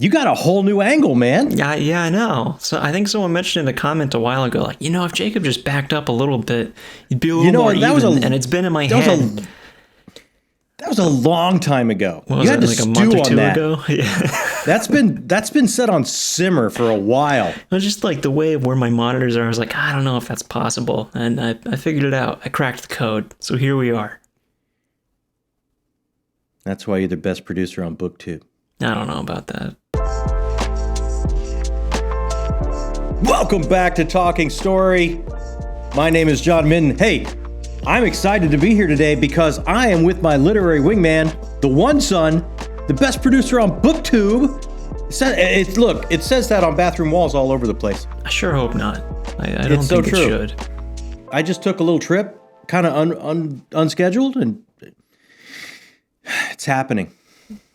You got a whole new angle, man. Yeah, I know. So I think someone mentioned in a comment a while ago, like, if Jacob just backed up a little bit, he'd be a little more even. And it's been in my head. That was a long time ago. What was you had it, to like a month or two ago? Yeah. That's been set on simmer for a while. It was just like the way where my monitors are. I was like, I don't know if that's possible. And I figured it out. I cracked the code. So here we are. That's why you're the best producer on BookTube. I don't know about that. Welcome back to Talking Story. My name is John Minton. Hey, I'm excited to be here today because I am with my literary wingman, the one son, the best producer on BookTube. It says that on bathroom walls all over the place. I sure hope not. I don't think it should. I just took a little trip, kind of unscheduled, and it's happening.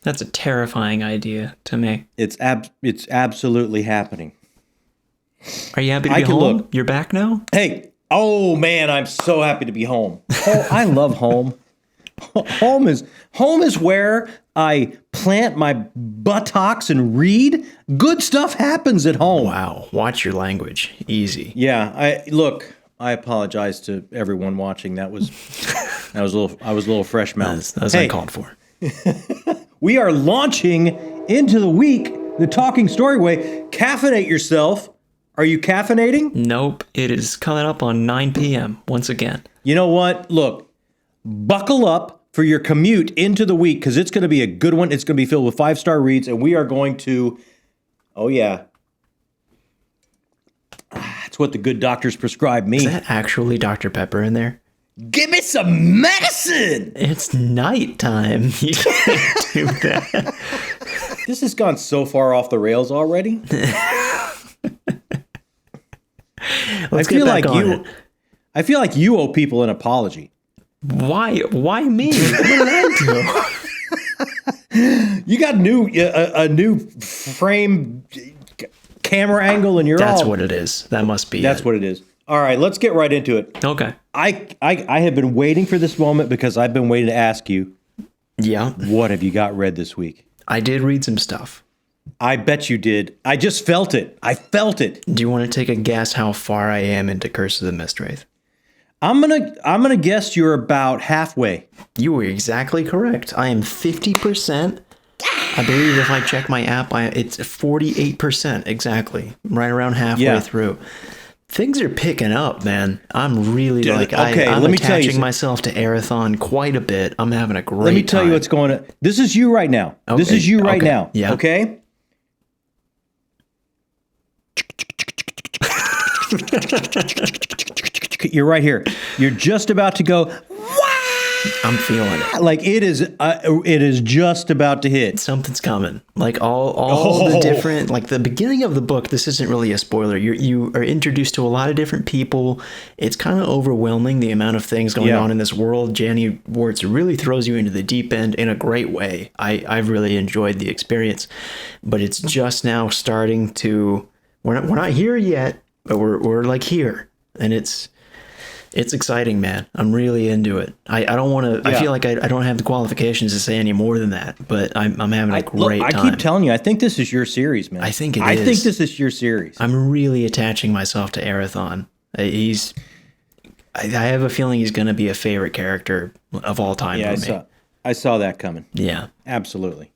That's a terrifying idea to me. It's absolutely happening. Are you happy to be home? You're back now? Hey, oh man, I'm so happy to be home. Oh, I love home. Home is where I plant my buttocks and read. Good stuff happens at home. Wow, watch your language. Easy. Yeah, I apologize to everyone watching. I was a little fresh mouth. That's uncalled for. We are launching into the week the Talking Story way. Caffeinate yourself. Are you caffeinating? Nope. It is coming up on 9 p.m. once again. You know what? Look, buckle up for your commute into the week because it's going to be a good one. It's going to be filled with 5-star reads, and we are going to, oh yeah, that's what the good doctors prescribe me. Is that actually Dr. Pepper in there? Give me some medicine! It's nighttime. You can't do that. This has gone so far off the rails already. I feel like you owe people an apology. Why me? What did I do? You got a new frame camera angle and That's what it is. That must be That's what it is. All right, let's get right into it. Okay. I have been waiting for this moment because I've been waiting to ask you. Yeah. What have you got read this week? I did read some stuff. I bet you did. I just felt it. I felt it. Do you want to take a guess how far I am into Curse of the Mistwraith? I'm gonna guess you're about halfway. You were exactly correct. I am 50%. I believe if I check my app, it's 48% exactly. Right around halfway through. Things are picking up, man. I'm really I'm attaching myself to Arathon quite a bit. I'm having a great time. Let me tell you what's going on. This is you right now. Okay. This is you right now. Yeah. Okay? You're right here. You're just about to go, I'm feeling it. Like it is just about to hit. Something's coming. Like all the different, like the beginning of the book, this isn't really a spoiler. You are introduced to a lot of different people. It's kind of overwhelming, the amount of things going on in this world. Janny Warts really throws you into the deep end in a great way. I've really enjoyed the experience, but it's just now starting to, we're not here yet, but we're like here, and it's exciting, man. I'm really into it. I don't want to. I feel like I don't have the qualifications to say any more than that. But I'm having a great time. I keep telling you, I think this is your series, man. I think it is. I think this is your series. I'm really attaching myself to Arathon. I have a feeling he's going to be a favorite character of all time for me. I saw that coming. Yeah, absolutely.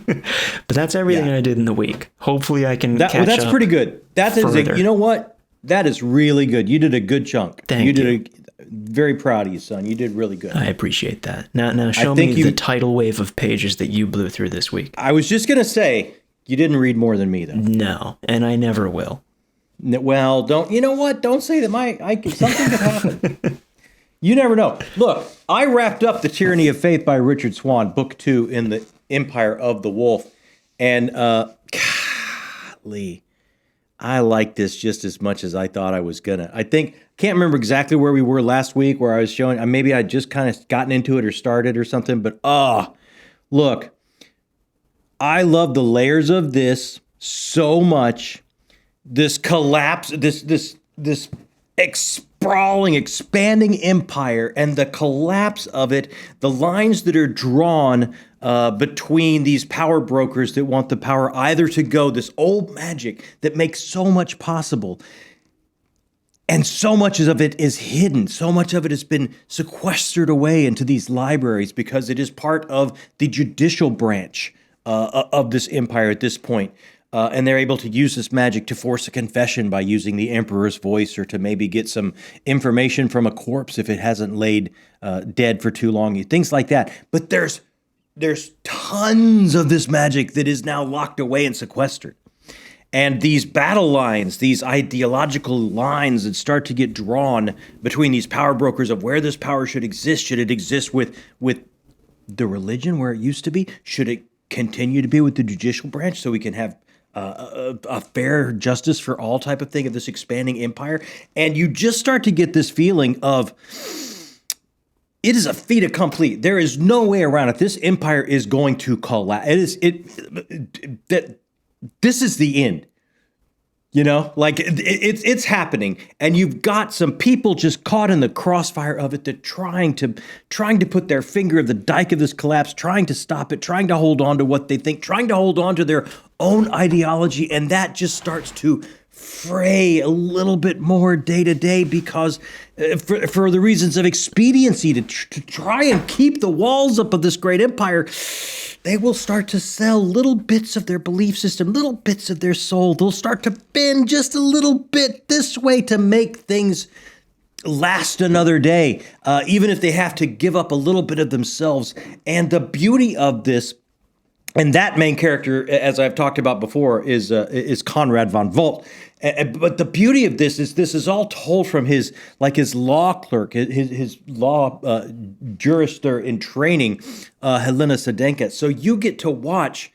But that's everything I did in the week. Hopefully, I can catch up. That's pretty good. You know what? That is really good. You did a good chunk. Thank you. Very proud of you, son. You did really good. I appreciate that. Now show me the tidal wave of pages that you blew through this week. I was just going to say, you didn't read more than me, though. No, and I never will. Well, you know what? Don't say that. Something could happen. You never know. Look, I wrapped up The Tyranny of Faith by Richard Swan, book 2 in the Empire of the Wolf. And, golly, I like this just as much as I thought I was gonna. Can't remember exactly where we were last week, where I was showing. Maybe I just kind of gotten into it or started or something. But look, I love the layers of this so much. This collapse, this sprawling, expanding empire, and the collapse of it. The lines that are drawn between these power brokers that want the power either to go, this old magic that makes so much possible. And so much of it is hidden. So much of it has been sequestered away into these libraries because it is part of the judicial branch of this empire at this point. And they're able to use this magic to force a confession by using the emperor's voice, or to maybe get some information from a corpse if it hasn't laid dead for too long, things like that. But there's tons of this magic that is now locked away and sequestered. And these battle lines, these ideological lines that start to get drawn between these power brokers of where this power should exist. Should it exist with the religion where it used to be? Should it continue to be with the judicial branch so we can have a fair justice for all type of thing of this expanding empire? And you just start to get this feeling of it is a fait accompli. There is no way around it. This empire is going to collapse. This is the end, like it's happening, and you've got some people just caught in the crossfire of it, that trying to put their finger of the dike of this collapse, trying to stop it, trying to hold on to what they think, trying to hold on to their own ideology, and that just starts to fray a little bit more day to day because for the reasons of expediency to try and keep the walls up of this great empire. They will start to sell little bits of their belief system, little bits of their soul. They'll start to bend just a little bit this way to make things last another day, even if they have to give up a little bit of themselves. And the beauty of this, and that main character, as I've talked about before, is Conrad von Volt. But the beauty of this is all told from his law clerk, his law jurister in training, Helena Sedenka. So you get to watch.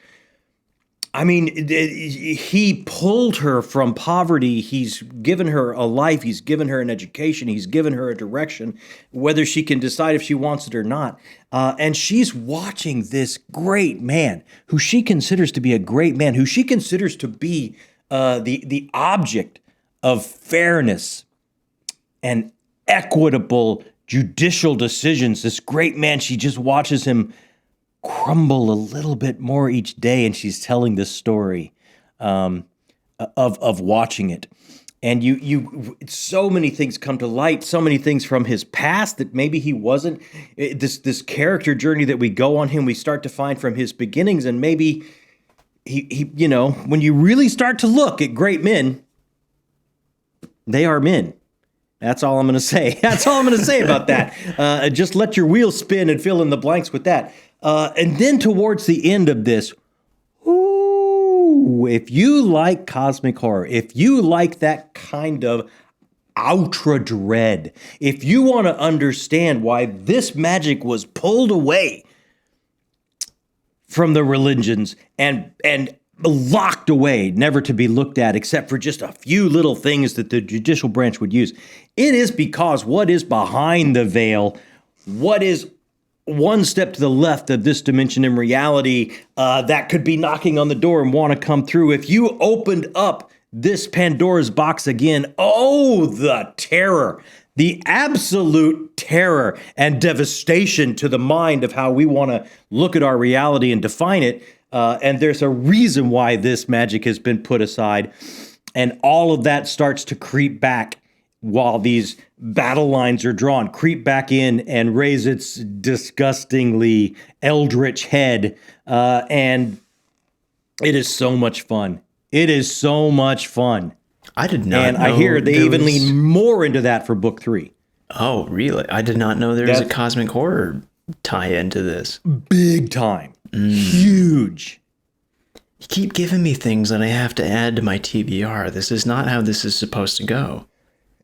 I mean, he pulled her from poverty. He's given her a life. He's given her an education. He's given her a direction, whether she can decide if she wants it or not. And she's watching this great man who she considers to be a great man, who she considers to be the object of fairness and equitable judicial decisions. This great man, she just watches him crumble a little bit more each day, and she's telling this story of watching it. And you so many things come to light, so many things from his past that maybe he wasn't. This character journey that we go on him, we start to find from his beginnings, and maybe he when you really start to look at great men, they are men. That's all I'm going to say. That's all I'm going to say about that. Just let your wheels spin and fill in the blanks with that. And then towards the end of this, if you like cosmic horror, if you like that kind of ultra dread, if you want to understand why this magic was pulled away from the religions and locked away, never to be looked at except for just a few little things that the judicial branch would use, it is because what is behind the veil, what is one step to the left of this dimension in reality that could be knocking on the door and want to come through. If you opened up this Pandora's box again, oh, the terror, the absolute terror and devastation to the mind of how we want to look at our reality and define it. And there's a reason why this magic has been put aside. And all of that starts to creep back while these battle lines are drawn, creep back in and raise its disgustingly eldritch head. And it is so much fun. It is so much fun. I did not and know. I hear they even lean more into that for book 3. Oh, really? I did not know there was a cosmic horror tie-in to this. Big time. Huge. You keep giving me things that I have to add to my TBR. This is not how this is supposed to go.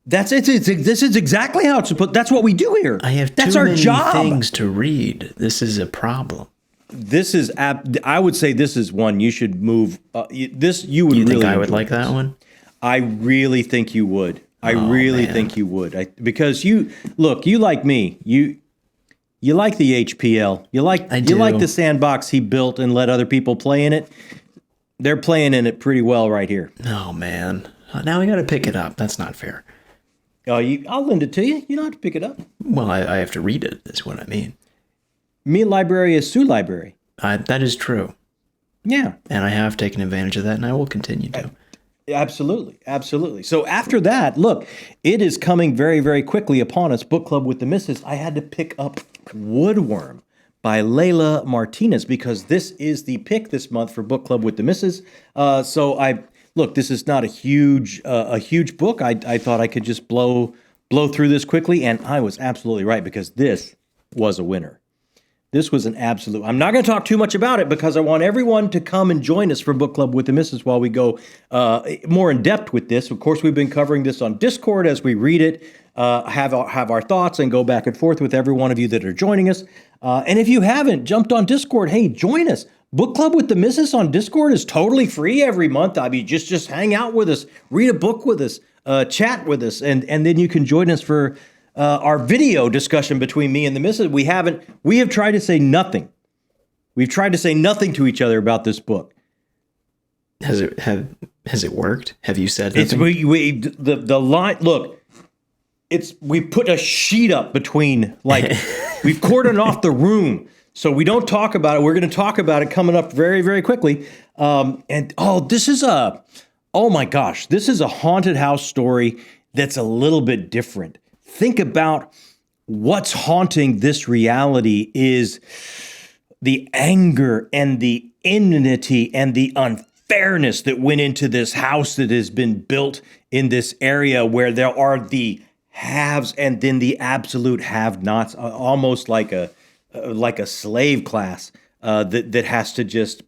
This is exactly how it's supposed. That's what we do here. I have that's too our many job. things to read. This is a problem. This is. I would say this is one you should move. This you would. You really think I would enjoy like this. that one? I really think you would. I really think you would. Because you like me. You like the HPL. You like the sandbox he built and let other people play in it. They're playing in it pretty well right here. Oh man. Now I got to pick it up. That's not fair. I'll lend it to you. You don't have to pick it up. Well, I have to read it. That's what I mean. Me library is Sue library. That is true. Yeah. And I have taken advantage of that, and I will continue to. Absolutely. Absolutely. So after that, look, it is coming very, very quickly upon us, Book Club with the Missus. I had to pick up Woodworm by Layla Martinez because this is the pick this month for Book Club with the Missus. Look, this is not a huge book. I thought I could just blow through this quickly, and I was absolutely right because this was a winner. This was an absolute. I'm not going to talk too much about it because I want everyone to come and join us for Book Club with the Missus while we go more in depth with this. Of course, we've been covering this on Discord as we read it, have our thoughts, and go back and forth with every one of you that are joining us. And if you haven't jumped on Discord, hey, join us. Book Club with the Missus on Discord is totally free every month. I mean, just hang out with us, read a book with us, chat with us, and then you can join us for our video discussion between me and the Missus. We have tried to say nothing. We've tried to say nothing to each other about this book. Has it worked? Have you said nothing? The line, look, we put a sheet up between, like, we've cordoned off the room. So we don't talk about it. We're going to talk about it coming up very, very quickly. This is a haunted house story that's a little bit different. Think about what's haunting this reality is the anger and the enmity and the unfairness that went into this house that has been built in this area where there are the haves and then the absolute have-nots, almost like a slave class that has to just,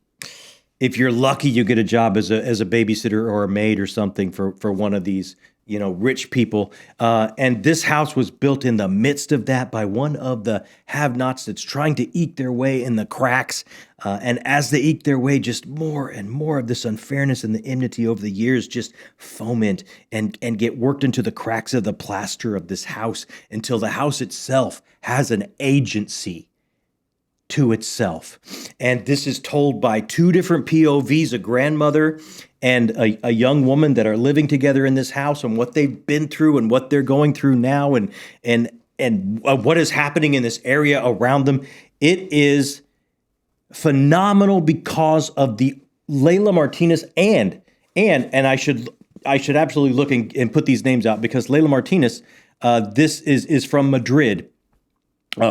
if you're lucky, you get a job as a babysitter or a maid or something for one of these, rich people. And this house was built in the midst of that by one of the have-nots that's trying to eke their way in the cracks. And as they eke their way, just more and more of this unfairness and the enmity over the years just foment and get worked into the cracks of the plaster of this house until the house itself has an agency to itself. And this is told by two different POVs, a grandmother and a young woman that are living together in this house and what they've been through and what they're going through now and what is happening in this area around them. It is phenomenal because of the Layla Martinez and I should absolutely look and put these names out because Layla Martinez, this is from Madrid,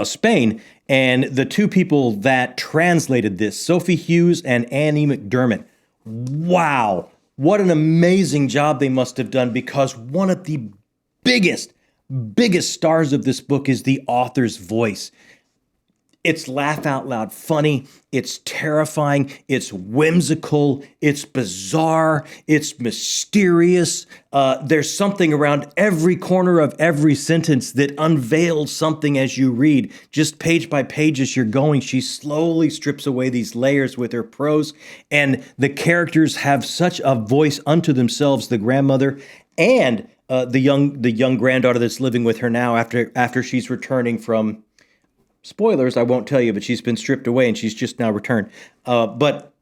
Spain, and the two people that translated this, Sophie Hughes and Annie McDermott. Wow, what an amazing job they must have done because one of the biggest stars of this book is the author's voice. It's laugh out loud funny, it's terrifying, it's whimsical, it's bizarre, it's mysterious. There's something around every corner of every sentence that unveils something as you read. Just page by page as you're going, she slowly strips away these layers with her prose, and the characters have such a voice unto themselves, the grandmother and the young granddaughter that's living with her now after she's returning from... Spoilers, I won't tell you, but she's been stripped away and she's just now returned. But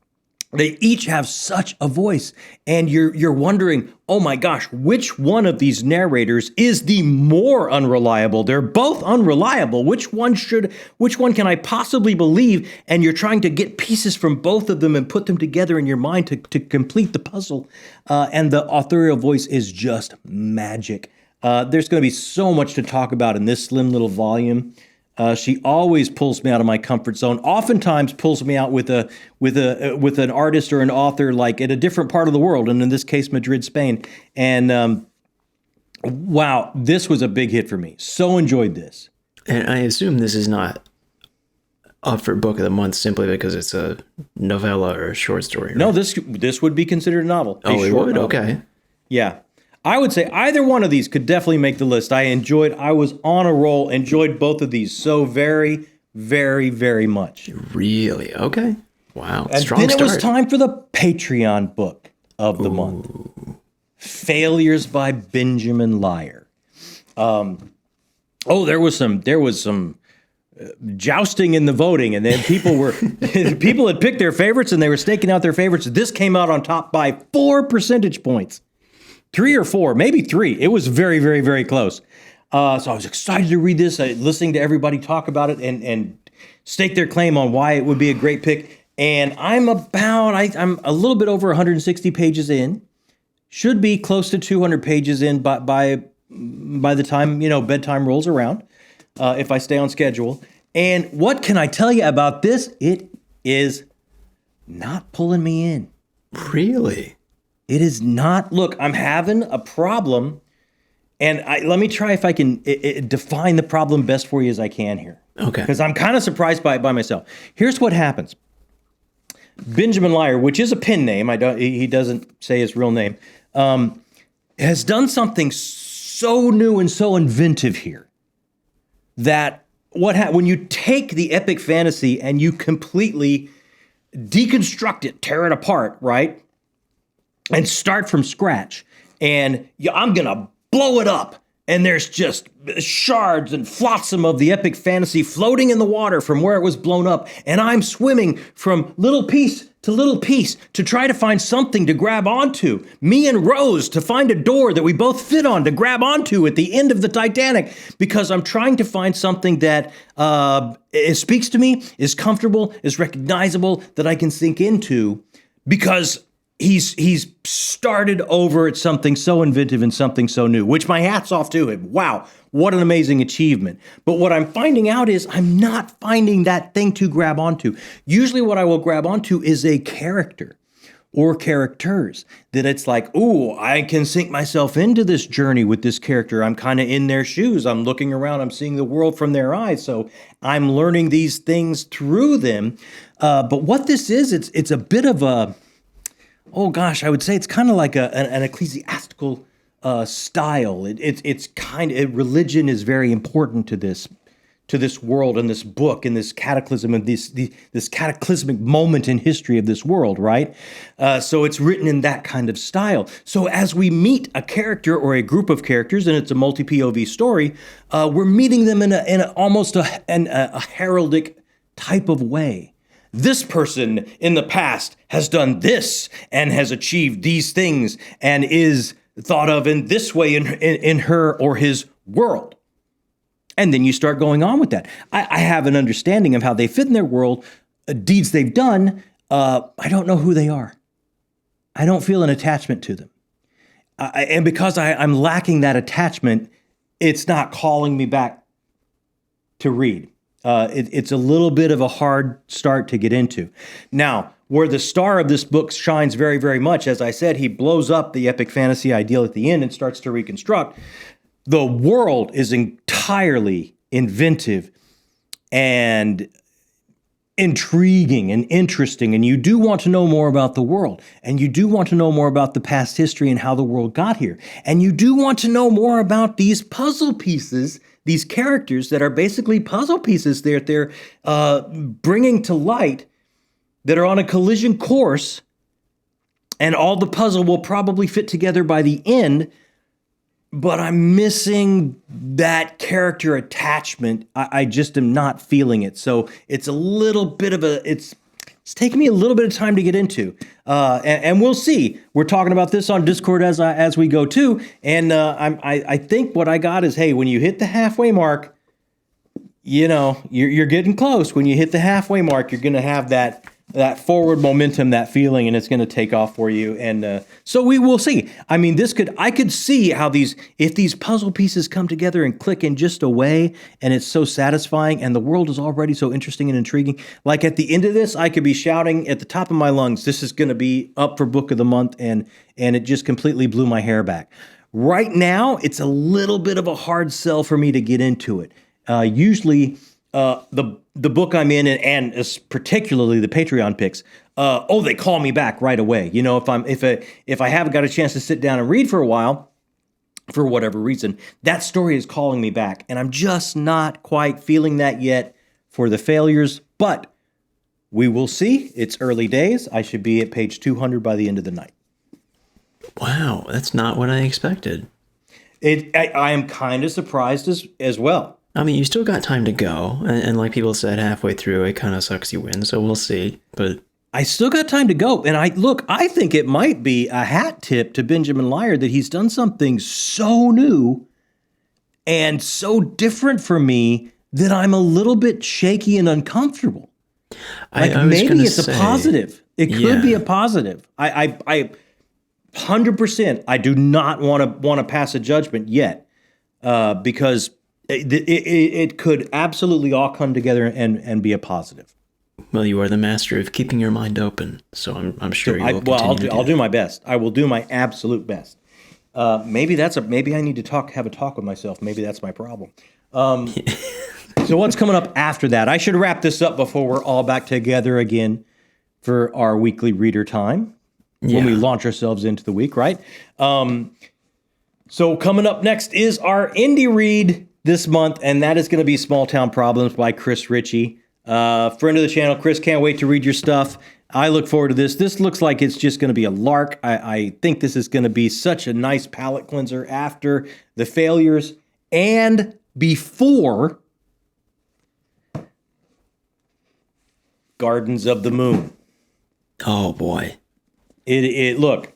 they each have such a voice, and you're wondering, oh my gosh, which one of these narrators is the more unreliable? They're both unreliable. Which one can I possibly believe? And you're trying to get pieces from both of them and put them together in your mind to complete the puzzle. And the authorial voice is just magic. There's going to be so much to talk about in this slim little volume. She always pulls me out of my comfort zone. Oftentimes pulls me out with an artist or an author like in a different part of the world, and in this case, Madrid, Spain. And wow, this was a big hit for me. So enjoyed this. And I assume this is not up for Book of the Month simply because it's a novella or a short story. Right? No, this would be considered a novel. Oh, it would? Novel. Okay. Yeah. I would say either one of these could definitely make the list. I was on a roll, enjoyed both of these so very, very, very much. Really? Okay. Wow. And strong then it start. was time for the Patreon book of the month. Failures by Benjamin Lyer. There was some jousting in the voting, and then people had picked their favorites and they were staking out their favorites. This came out on top by 4 percentage points. 3 or 4, maybe 3. It was very, very, very close. So I was excited to read this, listening to everybody talk about it, and stake their claim on why it would be a great pick. And I'm a little bit over 160 pages in. Should be close to 200 pages in by the time, bedtime rolls around, if I stay on schedule. And what can I tell you about this? It is not pulling me in. Really? It is not. Look, I'm having a problem, and let me try if I can define the problem best for you as I can here. Okay. Because I'm kind of surprised by myself. Here's what happens. Benjamin Lyer, which is a pen name, he doesn't say his real name, has done something so new and so inventive here that when you take the epic fantasy and you completely deconstruct it, tear it apart, right? And start from scratch. And I'm going to blow it up. And there's just shards and flotsam of the epic fantasy floating in the water from where it was blown up. And I'm swimming from little piece to try to find something to grab onto. Me and Rose to find a door that we both fit on to grab onto at the end of the Titanic, because I'm trying to find something that it speaks to me, is comfortable, is recognizable, that I can sink into, because he's started over at something so inventive and something so new, which my hat's off to him. Wow, what an amazing achievement. But what I'm finding out is I'm not finding that thing to grab onto. Usually what I will grab onto is a character or characters that it's like, ooh, I can sink myself into this journey with this character. I'm kind of in their shoes. I'm looking around. I'm seeing the world from their eyes. So I'm learning these things through them. But what this is, it's a bit of a, oh gosh, I would say it's kind of like an ecclesiastical style. It's kind of, religion is very important to this world and this book and this cataclysm and this cataclysmic moment in history of this world, right? So it's written in that kind of style. So as we meet a character or a group of characters, and it's a multi-POV story, we're meeting them in almost a heraldic type of way. This person in the past has done this and has achieved these things and is thought of in this way in her or his world. And then you start going on with that. I have an understanding of how they fit in their world, deeds they've done. I don't know who they are. I don't feel an attachment to them. And because I'm lacking that attachment, it's not calling me back to read. It's a little bit of a hard start to get into. Now, where the star of this book shines very, very much, as I said, he blows up the epic fantasy ideal at the end and starts to reconstruct. The world is entirely inventive and intriguing and interesting, and you do want to know more about the world, and you do want to know more about the past history and how the world got here, and you do want to know more about these puzzle pieces, these characters that are basically puzzle pieces that they're bringing to light, that are on a collision course, and all the puzzle will probably fit together by the end. But I'm missing that character attachment. I just am not feeling it. So it's a little bit of it's taking me a little bit of time to get into. And we'll see. We're talking about this on Discord as we go too. And I think what I got is, hey, when you hit the halfway mark, you're getting close. When you hit the halfway mark, you're going to have that forward momentum, that feeling, and it's going to take off for you. And so we will see. I mean, I could see how if these puzzle pieces come together and click in just a way, and it's so satisfying, and the world is already so interesting and intriguing. Like at the end of this, I could be shouting at the top of my lungs, this is going to be up for book of the month, and it just completely blew my hair back. Right now, it's a little bit of a hard sell for me to get into it. Usually, the book I'm in, and particularly the Patreon picks, they call me back right away. If I haven't got a chance to sit down and read for a while, for whatever reason, that story is calling me back, and I'm just not quite feeling that yet for the failures. But we will see. It's early days. I should be at page 200 by the end of the night. Wow, that's not what I expected. I am kind of surprised as well. I mean, you still got time to go, and like people said, halfway through, it kind of sucks you in, so we'll see, but... I still got time to go, and I think it might be a hat tip to Benjamin Lyer that he's done something so new and so different for me that I'm a little bit shaky and uncomfortable. Like I was maybe gonna it's a say, positive. It could be a positive. I 100%. I do not want to pass a judgment yet, because it could absolutely all come together and be a positive. Well, you are the master of keeping your mind open, so I'm sure you will continue. I'll do my best. I will do my absolute best. Maybe I need to have a talk with myself. Maybe that's my problem. So what's coming up after that? I should wrap this up before we're all back together again for our weekly reader time when we launch ourselves into the week, right? So coming up next is our indie read this month, and that is going to be Small Town Problems by Chris Ritchie. Friend of the channel, Chris, can't wait to read your stuff. I look forward to this. This looks like it's just going to be a lark. I think this is going to be such a nice palate cleanser after the failures and before Gardens of the Moon. Oh boy. Look.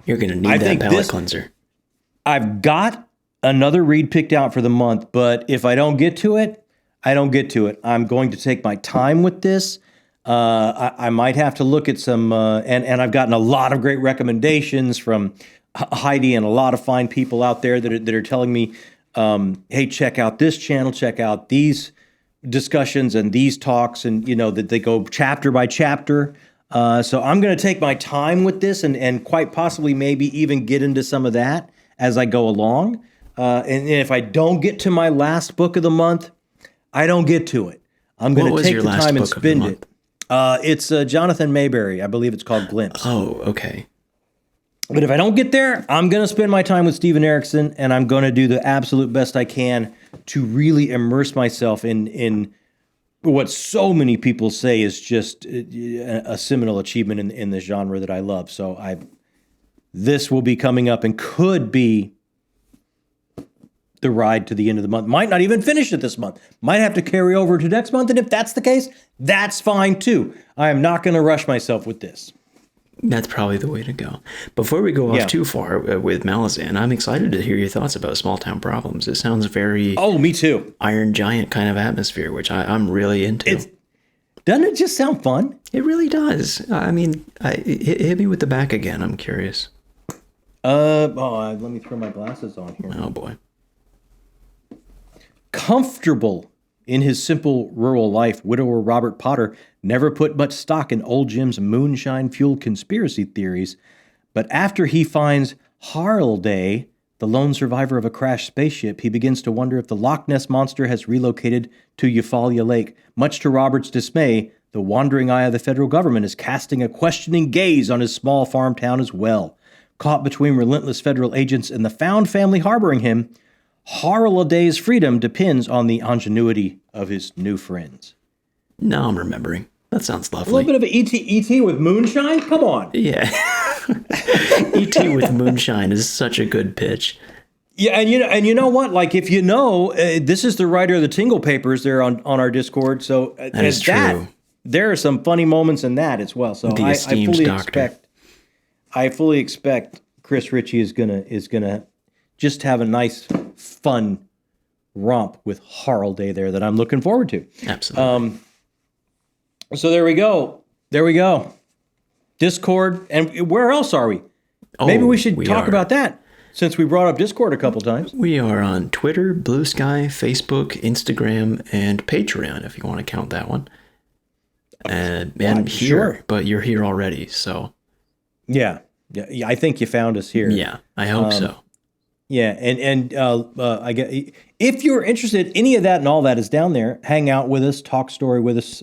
You're going to need that palate cleanser. I've got another read picked out for the month, but if I don't get to it, I don't get to it. I'm going to take my time with this. I might have to look at some, and I've gotten a lot of great recommendations from Heidi and a lot of fine people out there that are telling me, hey, check out this channel, check out these discussions and these talks, and that they go chapter by chapter. So I'm going to take my time with this and quite possibly maybe even get into some of that as I go along. And if I don't get to my last book of the month, I don't get to it. I'm going to take the time and spend it. It's Jonathan Mayberry. I believe it's called Glimpse. Oh, okay. But if I don't get there, I'm going to spend my time with Steven Erikson, and I'm going to do the absolute best I can to really immerse myself in what so many people say is just a seminal achievement in the genre that I love. So this will be coming up and could be the ride to the end of the month. Might not even finish it this month. Might have to carry over to next month. And if that's the case, that's fine too. I am not going to rush myself with this. That's probably the way to go. Before we go off too far with Malazan, I'm excited to hear your thoughts about Small Town Problems. It sounds very... Oh, me too. Iron Giant kind of atmosphere, which I'm really into. Doesn't it just sound fun? It really does. I mean, hit me with the back again. I'm curious. Let me throw my glasses on here. Oh, boy. Comfortable in his simple rural life, widower Robert Potter never put much stock in old Jim's moonshine-fueled conspiracy theories, but after he finds Harlday, the lone survivor of a crashed spaceship, he begins to wonder if the Loch Ness Monster has relocated to Eufaula Lake. Much to Robert's dismay, the wandering eye of the federal government is casting a questioning gaze on his small farm town as well. Caught between relentless federal agents and the found family harboring him, Harladay's freedom depends on the ingenuity of his new friends. Now I'm remembering. That sounds lovely. A little bit of E.T. with moonshine? Come on. Yeah. E.T. with moonshine is such a good pitch. Yeah, and you know what? Like, if you know, this is the writer of the Tingle Papers there on our Discord. So that is true. There are some funny moments in that as well. So the esteemed doctor. I fully expect Chris Ritchie is gonna just have a nice, fun romp with Harlday there that I'm looking forward to. Absolutely. So there we go. Discord, and where else are we? Maybe we should talk about that since we brought up Discord a couple times. We are on Twitter, Blue Sky, Facebook, Instagram, and Patreon, if you want to count that one. And here, sure. But you're here already, so. Yeah, I think you found us here. Yeah, I hope so. Yeah, and I get, if you're interested, any of that and all that is down there. Hang out with us, talk story with us.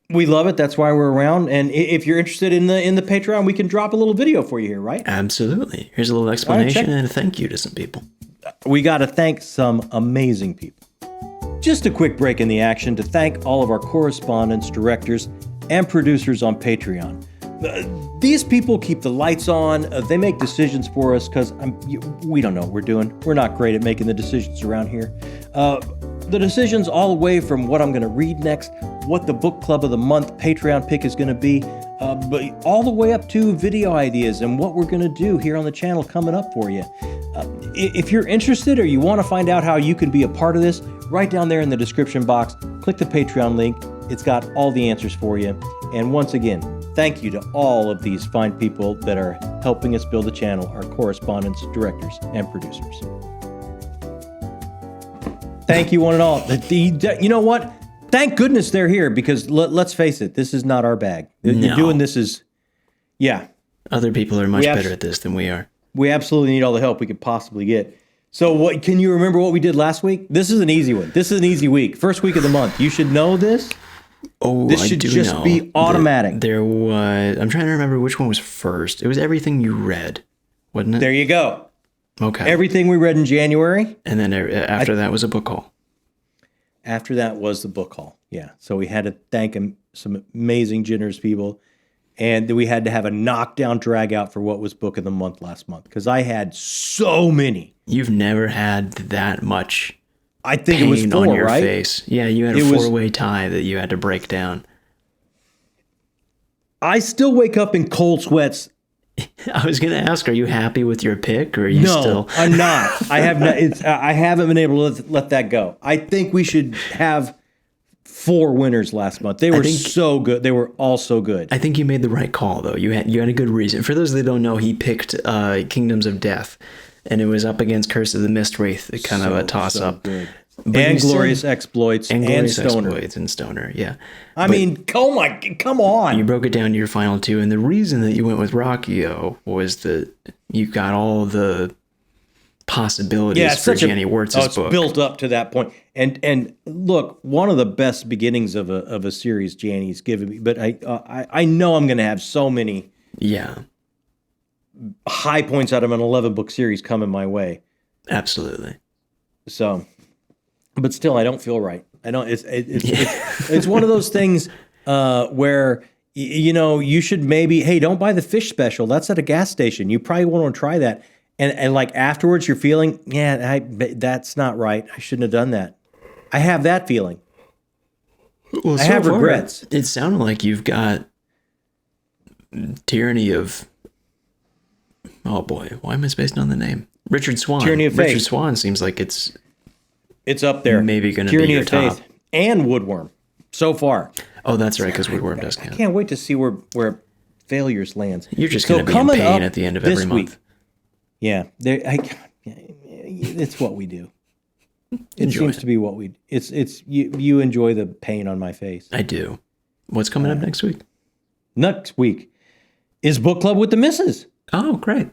We love it. That's why we're around. And if you're interested in the Patreon, we can drop a little video for you here, right? Absolutely. Here's a little explanation and a thank you to some people. We got to thank some amazing people. Just a quick break in the action to thank all of our correspondents, directors, and producers on Patreon. These people keep the lights on. They make decisions for us because we don't know what we're doing. We're not great at making the decisions around here. The decisions all the way from what I'm going to read next, what the book club of the month Patreon pick is going to be, but all the way up to video ideas and what we're going to do here on the channel coming up for you. If you're interested or you want to find out how you can be a part of this, right down there in the description box. Click the Patreon link. It's got all the answers for you. And once again, thank you to all of these fine people that are helping us build the channel, our correspondents, directors, and producers. Thank you, one and all. You know what? Thank goodness they're here, because let's face it, this is not our bag. No. Doing this is, yeah. Other people are much better at this than we are. We absolutely need all the help we could possibly get. So what? Can you remember what we did last week? This is an easy one. This is an easy week. First week of the month. You should know this. Oh, this should just be automatic. There was, I'm trying to remember which one was first. It was everything you read, wasn't it? There you go. Okay. Everything we read in January. And then after that was a book haul. After that was the book haul. Yeah. So we had to thank some amazing, generous people. And then we had to have a knockdown drag out for what was book of the month last month, because I had so many. You've never had that much I think pain it was 4, on your right? face. Yeah, you had a 4-way tie that you had to break down. I still wake up in cold sweats. I was going to ask, are you happy with your pick, or are you still? No, I'm not. I have not. I haven't been able to let that go. I think we should have 4 winners last month. They were so good. They were all so good. I think you made the right call, though. You had a good reason. For those that don't know, he picked Kingdoms of Death, and it was up against Curse of the Mistwraith, kind of a toss-up. And Glorious Exploits and Stoner. Exploits and Stoner, yeah. I mean, come on. You broke it down to your final 2, and the reason that you went with Rockio was that you got all the possibilities for Jenny Wirtz's book. It's built up to that point. And look, one of the best beginnings of a series Janny's given me, but I know I'm going to have so many high points out of an 11-book series coming my way. Absolutely. So, but still, I don't feel right. I don't. It's one of those things where you should maybe, hey, don't buy the fish special. That's at a gas station. You probably want to try that. And like afterwards, you're feeling, that's not right. I shouldn't have done that. I have that feeling. Well, I have regrets. It sounded like you've got Tyranny of. Oh boy, why am I spacing on the name? Richard Swan. Tyranny of Faith. Richard Swan seems like it's up there. Maybe going to be your top. Faith and Woodworm so far. Oh, that's right, because Woodworm does count. I can't wait to see where failures lands. You're just going to be in pain at the end of every month. Week, yeah, it's what we do. It seems to be what we. It's you enjoy the pain on my face. I do. What's coming up next week? Next week is Book Club with the Misses. Oh, great.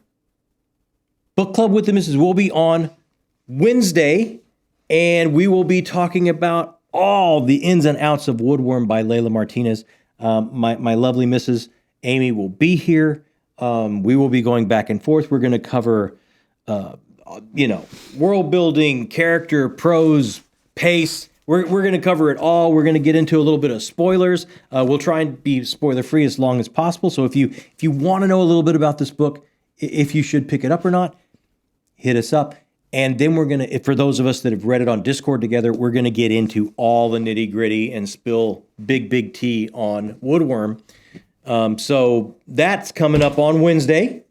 Book Club with the Misses will be on Wednesday, and we will be talking about all the ins and outs of Woodworm by Layla Martinez. My lovely Mrs. Amy will be here. We will be going back and forth. We're going to cover, world building, character, prose, pace. We're going to cover it all. We're going to get into a little bit of spoilers. We'll try and be spoiler free as long as possible. So if you want to know a little bit about this book, if you should pick it up or not, hit us up. And then we're going to, for those of us that have read it on Discord together, we're going to get into all the nitty gritty and spill big tea on Woodworm. So that's coming up on Wednesday.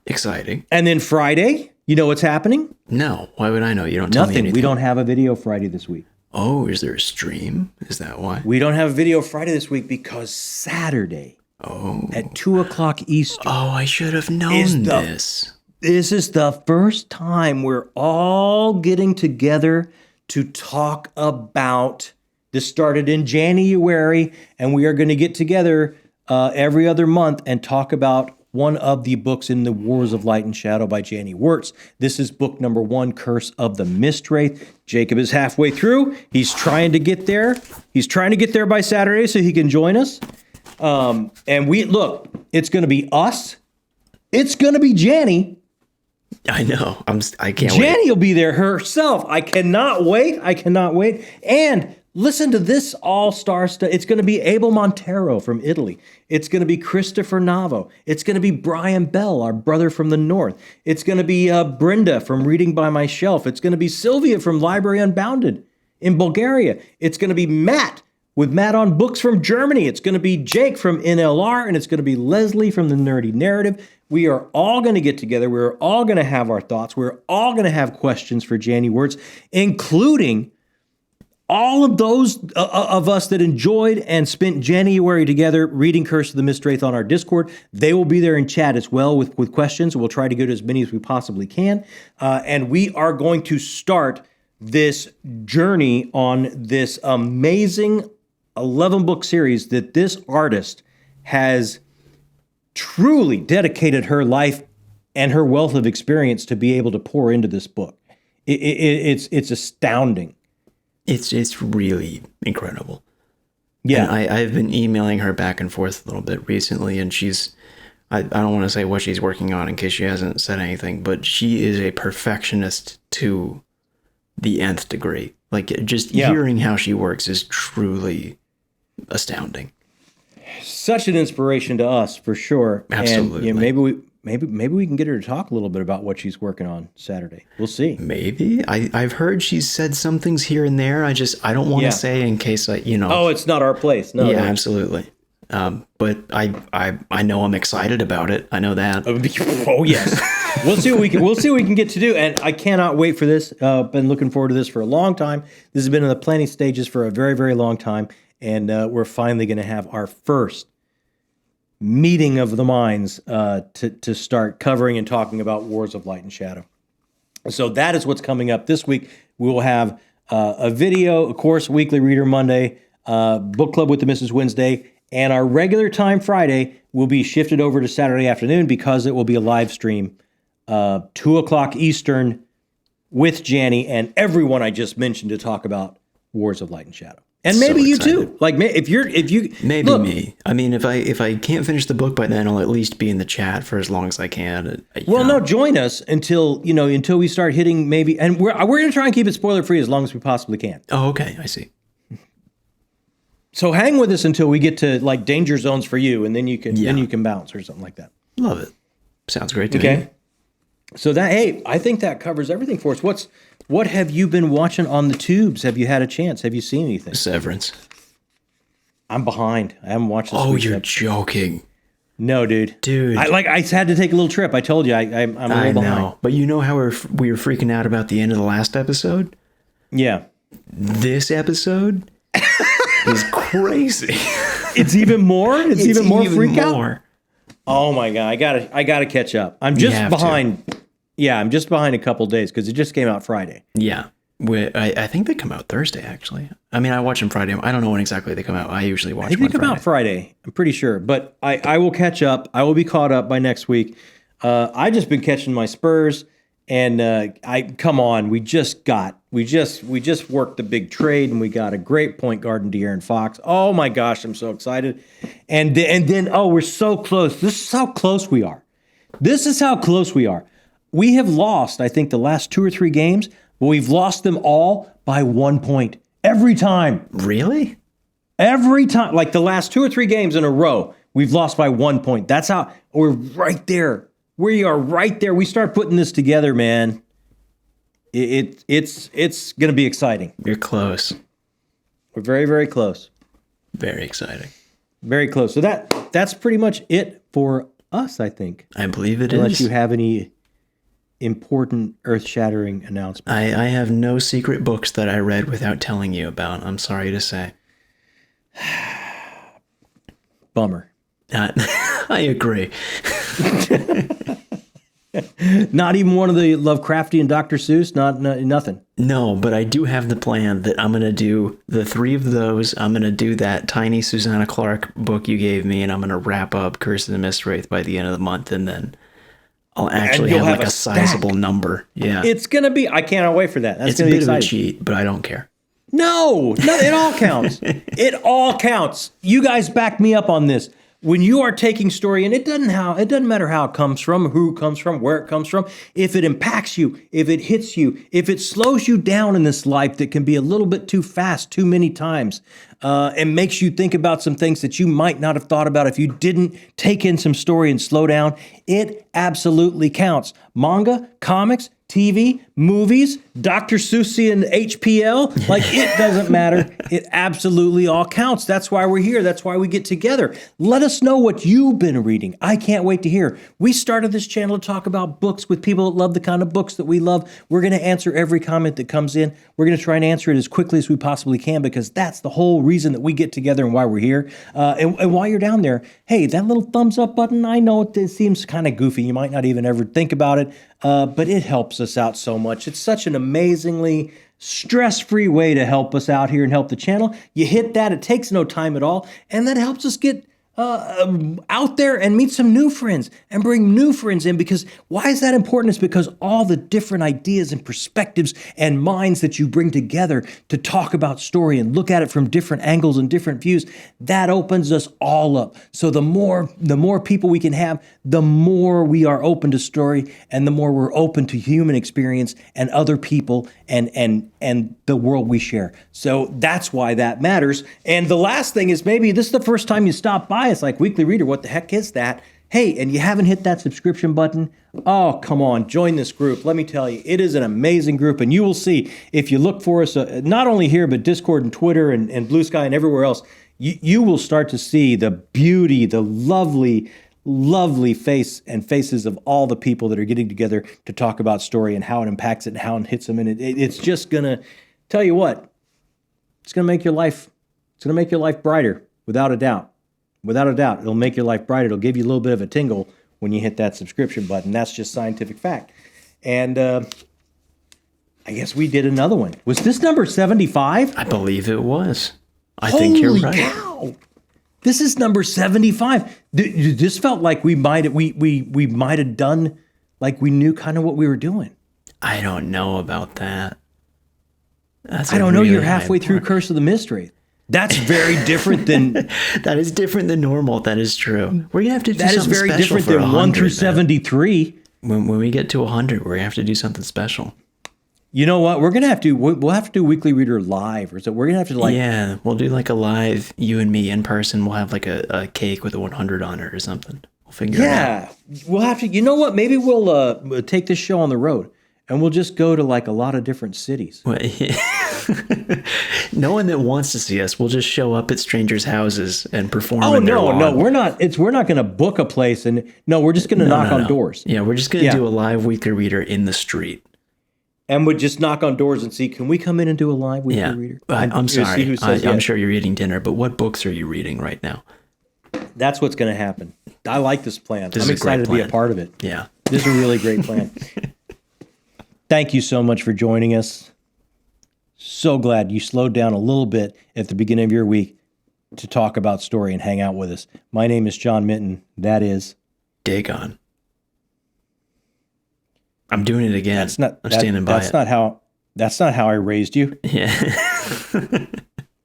Exciting. And then Friday, you know what's happening? No. Why would I know? You don't tell me anything. We don't have a video Friday this week. Oh, is there a stream? Is that why? We don't have a video Friday this week because Saturday at 2:00 Eastern. Oh, I should have known this. This is the first time we're all getting together to talk about. This started in January, and we are going to get together every other month and talk about one of the books in the Wars of Light and Shadow by Janny Wirtz. This is book number 1, Curse of the Mistwraith. Jacob is halfway through. He's trying to get there. He's trying to get there by Saturday so he can join us. And it's going to be us. It's going to be Janny. I know. I can't wait. Janny will be there herself. I cannot wait. And listen to this all-star stuff. It's going to be Abel Montero from Italy. It's going to be Christopher Navo. It's going to be Brian Bell, our brother from the north. It's going to be Brenda from Reading by Myshelf. It's going to be Sylvia from Library Unbounded in Bulgaria. It's going to be Matt with Matt on Books from Germany. It's going to be Jake from NLR, and it's going to be Leslie from The Nerdy Narrative. We are all going to get together. We're all going to have our thoughts. We're all going to have questions for Janny Wirtz, including all of those of us that enjoyed and spent January together reading Curse of the Mistwraith on our Discord, they will be there in chat as well with questions. We'll try to get as many as we possibly can. And we are going to start this journey on this amazing 11-book series that this artist has truly dedicated her life and her wealth of experience to be able to pour into this book. It's astounding. It's really incredible. Yeah. And I've been emailing her back and forth a little bit recently, and I don't want to say what she's working on in case she hasn't said anything, but she is a perfectionist to the nth degree. Like, just hearing how she works is truly astounding. Such an inspiration to us, for sure. Absolutely. And maybe we can get her to talk a little bit about what she's working on Saturday. We'll see. Maybe. I've heard she's said some things here and there. I don't want to say in case Oh, it's not our place. No. Yeah, absolutely. But I know I'm excited about it. I know that. Oh yes. We'll see what we can get to do, and I cannot wait for this. Been looking forward to this for a long time. This has been in the planning stages for a very, very long time, and we're finally going to have our first meeting of the minds to start covering and talking about Wars of Light and Shadow. So that is what's coming up this week. We will have a video, of course, Weekly Reader Monday, Book Club with the Mrs. Wednesday, and our regular time Friday will be shifted over to Saturday afternoon because it will be a live stream, 2:00 Eastern, with Janny and everyone I just mentioned to talk about Wars of Light and Shadow. And maybe you too. Like, if you maybe look, me. I mean, if I can't finish the book by then, I'll at least be in the chat for as long as I can. No, join us until we start hitting maybe, and we're going to try and keep it spoiler free as long as we possibly can. Oh, okay, I see. So hang with us until we get to like danger zones for you, and then you can bounce or something like that. Love it. Sounds great to me. So I think that covers everything for us. What have you been watching on the tubes? Have you had a chance? Have you seen anything? Severance. I'm behind. I haven't watched this. Oh, you're joking. No, dude. I had to take a little trip. I told you I'm a little behind. But you know how we were freaking out about the end of the last episode? Yeah. This episode is crazy. It's even more? It's even more freak out? Oh my God. I gotta catch up. I'm just behind. Yeah, I'm just behind a couple days because it just came out Friday. Yeah. I think they come out Thursday, actually. I mean, I watch them Friday. I don't know when exactly they come out. I usually watch them Friday. They come out Friday. I'm pretty sure. But I will catch up. I will be caught up by next week. I just been catching my Spurs. And come on, we just worked the big trade, and we got a great point guard in De'Aaron Fox. Oh my gosh, I'm so excited! And then we're so close. This is how close we are. We have lost, I think, the last 2 or 3 games, but we've lost them all by 1 point every time. Really? Every time, like the last 2 or 3 games in a row, we've lost by 1 point. That's how we're right there. We are right there. We start putting this together, man. It's going to be exciting. You're close. We're very, very close. Very exciting. Very close. So that's pretty much it for us, I think. I believe it Unless you have any important earth-shattering announcements. I have no secret books that I read without telling you about. I'm sorry to say. Bummer. I agree. Not even one of the Lovecraftian Dr. Seuss? Nothing? No, but I do have the plan that I'm going to do the 3 of those. I'm going to do that tiny Susanna Clark book you gave me, and I'm going to wrap up Curse of the Mistwraith by the end of the month, and then I'll actually have like a sizable number. Yeah. It's going to be, I cannot wait for that. That's it's a bit of a cheat, but I don't care. No, it all counts. It all counts. You guys back me up on this. When you are taking story, and it doesn't matter how it comes from, who it comes from, where it comes from, if it impacts you, if it hits you, if it slows you down in this life that can be a little bit too fast too many times, and makes you think about some things that you might not have thought about if you didn't take in some story and slow down, it absolutely counts. Manga, comics, TV, movies, Dr. Seussian HPL, like it doesn't matter. It absolutely all counts. That's why we're here. That's why we get together. Let us know what you've been reading. I can't wait to hear. We started this channel to talk about books with people that love the kind of books that we love. We're going to answer every comment that comes in. We're going to try and answer it as quickly as we possibly can because that's the whole reason that we get together and why we're here. And while you're down there, hey, that little thumbs up button, I know it seems kind of goofy. You might not even ever think about it, but it helps us out so much. It's such an amazingly stress-free way to help us out here and help the channel. You hit that, it takes no time at all, and that helps us get out there and meet some new friends and bring new friends in. Because why is that important? It's because all the different ideas and perspectives and minds that you bring together to talk about story and look at it from different angles and different views, that opens us all up. So the more people we can have, the more we are open to story and the more we're open to human experience and other people and the world we share. So that's why that matters. And the last thing is, maybe this is the first time you stop by. It's like, Weekly Reader, what the heck is that? Hey, and you haven't hit that subscription button? Oh, come on, join this group. Let me tell you, it is an amazing group, and you will see if you look for us, not only here, but Discord and Twitter and Blue Sky and everywhere else, you will start to see the beauty, the lovely faces of all the people that are getting together to talk about story and how it impacts it and how it hits them. And it's just going to, tell you what, it's going to make your life brighter, without a doubt. Without a doubt, it'll make your life brighter. It'll give you a little bit of a tingle when you hit that subscription button. That's just scientific fact. And I guess we did another one. Was this number 75? I believe it was. I think you're right. Holy cow! This is number 75. This felt like we might have done, like we knew kind of what we were doing. I don't know about that. I don't know. You're halfway through Curse of the Mystery. That's very different than... That is different than normal. That is true. We're going to have to do something special. That is very different than 1 through 73. When we get to 100, we're going to have to do something special. You know what? We'll have to do Weekly Reader live, or so we're going to have to Yeah, we'll do like a live, you and me in person. We'll have like a cake with a 100 on it or something. We'll figure it out. Yeah, we'll have to... You know what? Maybe we'll take this show on the road, and we'll just go to like a lot of different cities. Well, yeah. No one that wants to see us will just show up at strangers' houses and perform. Oh no, we're not. We're not going to book a place, and we're just going to knock on doors. Yeah, we're just going to do a live Weekly Reader in the street, and we'd just knock on doors and see, can we come in and do a live Weekly Reader? I'm sorry, I'm sure you're eating dinner, but what books are you reading right now? That's what's going to happen. I like this plan. I'm excited to be a part of it. Yeah, this is a really great plan. Thank you so much for joining us. So glad you slowed down a little bit at the beginning of your week to talk about story and hang out with us. My name is John Minton. That is Dagon. I'm doing it again. I'm standing by it. That's not how I raised you. Yeah.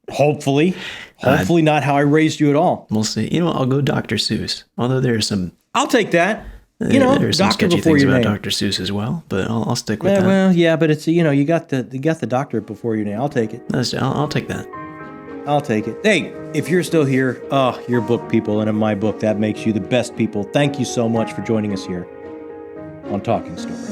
Hopefully not how I raised you at all. We'll see. I'll go Dr. Seuss. Although there's some. I'll take that. There's some sketchy things about Dr. Seuss as well, but I'll stick with that. Well, yeah, but it's you got the doctor before your name. I'll take it. I'll take that. I'll take it. Hey, if you're still here, you're book people, and in my book, that makes you the best people. Thank you so much for joining us here on Talking Story.